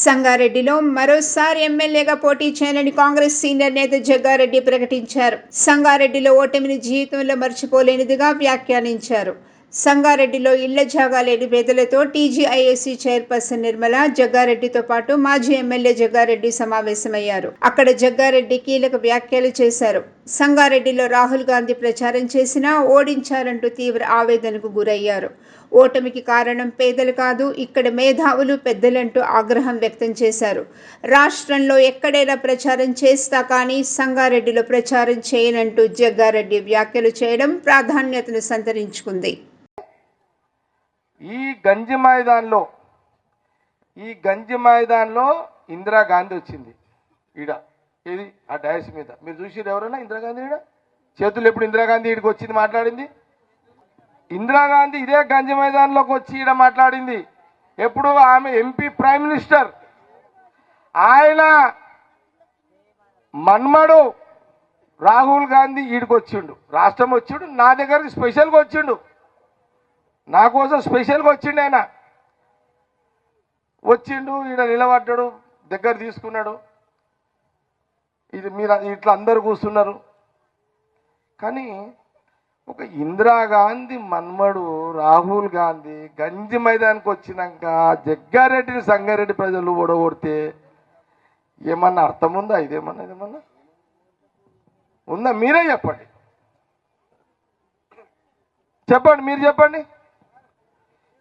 సంగారెడ్డిలో మరోసారి ఎమ్మెల్యేగా పోటీ చేయనని కాంగ్రెస్ సీనియర్ నేత జగ్గారెడ్డి ప్రకటించారు. సంగారెడ్డిలో ఓటమిని జీవితంలో మర్చిపోలేనిదిగా వ్యాఖ్యానించారు. సంగారెడ్డిలో ఇళ్ల జాగా లేని పేదలతో టీజీఐఏసీ చైర్పర్సన్ నిర్మల జగ్గారెడ్డితో పాటు మాజీ ఎమ్మెల్యే జగ్గారెడ్డి సమావేశమయ్యారు. అక్కడ జగ్గారెడ్డి కీలక వ్యాఖ్యలు చేశారు. సంగారెడ్డిలో రాహుల్ గాంధీ ప్రచారం చేసినా ఓడించారంటూ తీవ్ర ఆవేదనకు గురయ్యారు. ఓటమికి కారణం పేదలు కాదు, ఇక్కడ మేధావులు పెద్దలంటూ ఆగ్రహం వ్యక్తం చేశారు. రాష్ట్రంలో ఎక్కడైనా ప్రచారం చేస్తా కానీ సంగారెడ్డిలో ప్రచారం చేయనంటూ జగ్గారెడ్డి వ్యాఖ్యలు చేయడం ప్రాధాన్యతను సంతరించుకుంది. ఈ గంజి మైదాన్లో ఇందిరాగాంధీ వచ్చింది. ఈడ ఇది ఆ డయాస్ మీద మీరు చూసిరు ఎవరైనా ఇందిరాగాంధీ ఈడ చేతులు ఎప్పుడు ఇందిరాగాంధీ ఈడికి వచ్చింది మాట్లాడింది? ఇందిరాగాంధీ ఇదే గంజి మైదాన్లోకి వచ్చి ఈడ మాట్లాడింది. ఎప్పుడు ఆమె ఎంపీ ప్రైమ్ మినిస్టర్, ఆయన మన్మడు రాహుల్ గాంధీ ఈడికి వచ్చిండు, రాష్ట్రం వచ్చిండు, నా దగ్గరికి స్పెషల్గా వచ్చిండు, నా కోసం స్పెషల్గా వచ్చిండు. ఆయన వచ్చిండు, ఈడ నిలబడ్డాడు, దగ్గర తీసుకున్నాడు. ఇది మీరు ఇట్లా అందరు కూర్చున్నారు. కానీ ఒక ఇందిరాగాంధీ మన్మడు రాహుల్ గాంధీ గంజి మైదానికి వచ్చినాక జగ్గారెడ్డిని సంగారెడ్డి ప్రజలు ఓడగొడితే ఏమన్నా అర్థం ఉందా? ఇదేమన్నా ఉందా? మీరే చెప్పండి, మీరు చెప్పండి.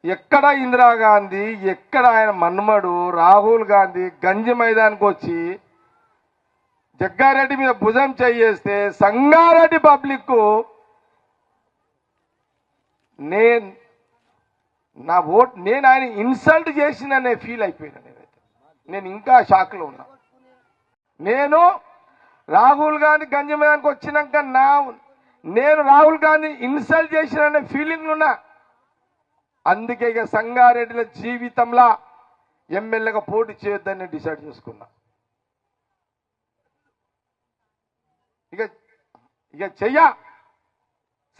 ఎక్కడ ఇందిరాగాంధీ, ఎక్కడ ఆయన మన్మడు రాహుల్ గాంధీ గంజి మైదానికి వచ్చి జగ్గారెడ్డి మీద భుజం చేయేస్తే సంగారెడ్డి పబ్లిక్ నేను ఆయన ఇన్సల్ట్ చేసిననే ఫీల్ అయిపోయినా. నేను ఇంకా షాక్లో ఉన్నా. నేను రాహుల్ గాంధీ గంజి మీదానికి వచ్చినాక నేను రాహుల్ గాంధీ ఇన్సల్ట్ చేసిననే ఫీలింగ్లు ఉన్నా. అందుకే ఇక సంగారెడ్డిల జీవితంలో ఎమ్మెల్యేగా పోటీ చేయొద్దని డిసైడ్ చేసుకున్నా. ఇక చెయ్య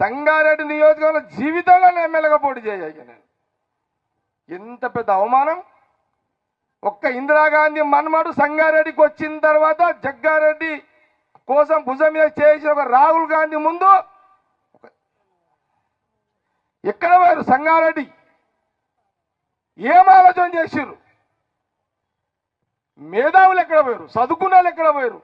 సంగారెడ్డి నియోజకవర్గంలో జీవితంలో ఎమ్మెల్యేగా పోటీ చేయాలి. నేను ఎంత పెద్ద అవమానం! ఒక్క ఇందిరాగాంధీ మన్మడు సంగారెడ్డికి వచ్చిన తర్వాత జగ్గారెడ్డి కోసం భుజం మీద చేసిన ఒక రాహుల్ గాంధీ ముందు ఎక్కడ పోయారు? సంగారెడ్డి ఏం ఆలోచన చేసిర్రు? మేధావులు ఎక్కడ పోయారు? చదువుకున్న వాళ్ళు ఎక్కడ పోయారు?